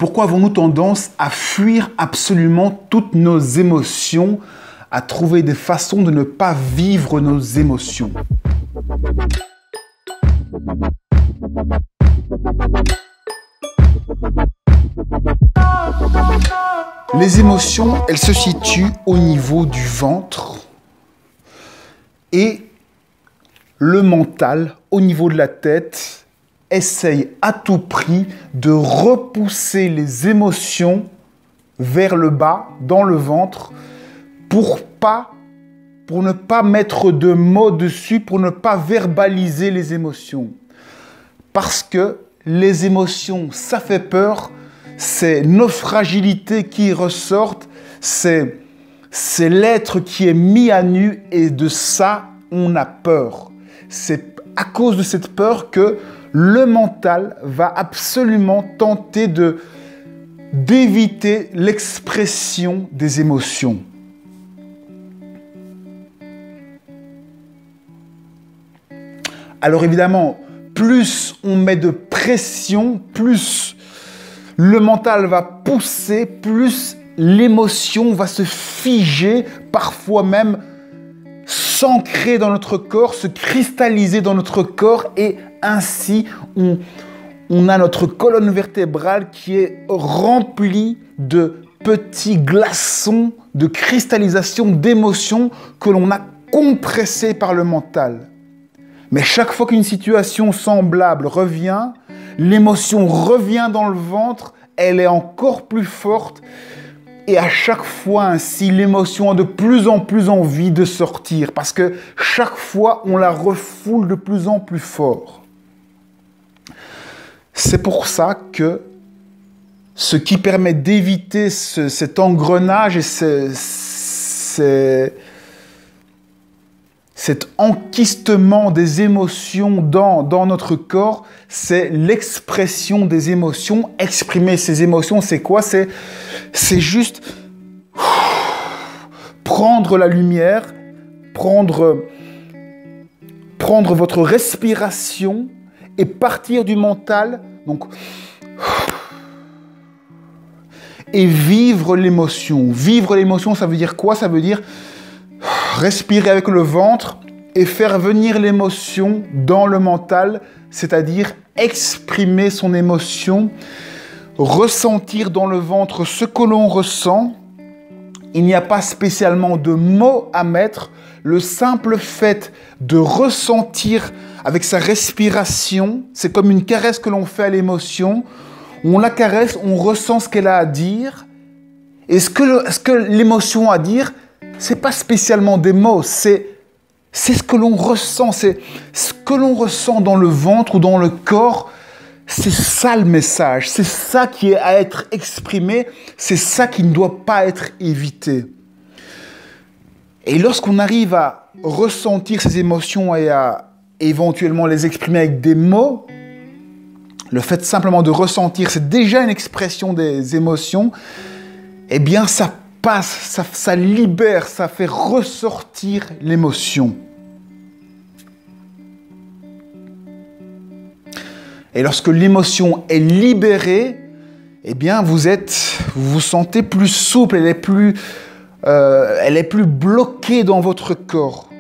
Pourquoi avons-nous tendance à fuir absolument toutes nos émotions, à trouver des façons de ne pas vivre nos émotions? Les émotions, elles se situent au niveau du ventre et le mental, au niveau de la tête, essaye à tout prix de repousser les émotions vers le bas, dans le ventre, pour ne pas mettre de mots dessus, pour ne pas verbaliser les émotions. Parce que les émotions, ça fait peur, c'est nos fragilités qui ressortent, c'est l'être qui est mis à nu et de ça, on a peur. C'est à cause de cette peur que le mental va absolument tenter d'éviter l'expression des émotions. Alors évidemment, plus on met de pression, plus le mental va pousser, plus l'émotion va se figer, parfois même s'ancrer dans notre corps, se cristalliser dans notre corps et ainsi on a notre colonne vertébrale qui est remplie de petits glaçons de cristallisation d'émotions que l'on a compressés par le mental. Mais chaque fois qu'une situation semblable revient, l'émotion revient dans le ventre, elle est encore plus forte et à chaque fois ainsi, l'émotion a de plus en plus envie de sortir parce que chaque fois, on la refoule de plus en plus fort. C'est pour ça que ce qui permet d'éviter cet engrenage et cet enquistement des émotions dans notre corps, c'est l'expression des émotions. Exprimer ces émotions, c'est quoi? C'est juste prendre la lumière, prendre votre respiration et partir du mental, donc, et vivre l'émotion. Vivre l'émotion, ça veut dire quoi? Ça veut dire respirer avec le ventre et faire venir l'émotion dans le mental, c'est-à-dire exprimer son émotion, ressentir dans le ventre ce que l'on ressent. Il n'y a pas spécialement de mots à mettre. Le simple fait de ressentir avec sa respiration, c'est comme une caresse que l'on fait à l'émotion. On la caresse, on ressent ce qu'elle a à dire. Et ce que l'émotion a à dire, c'est pas spécialement des mots, c'est ce que l'on ressent, c'est ce que l'on ressent dans le ventre ou dans le corps. C'est ça le message, c'est ça qui est à être exprimé, c'est ça qui ne doit pas être évité. Et lorsqu'on arrive à ressentir ces émotions et à éventuellement les exprimer avec des mots, le fait simplement de ressentir, c'est déjà une expression des émotions, eh bien ça passe, ça libère, ça fait ressortir l'émotion. Et lorsque l'émotion est libérée, eh bien vous vous sentez plus souple, elle est plus bloquée dans votre corps.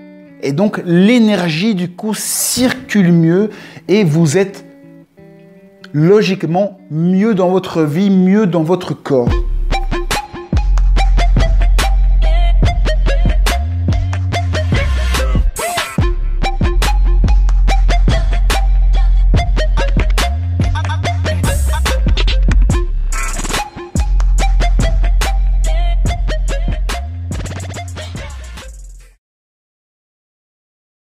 Et donc l'énergie du coup circule mieux et vous êtes logiquement mieux dans votre vie, mieux dans votre corps.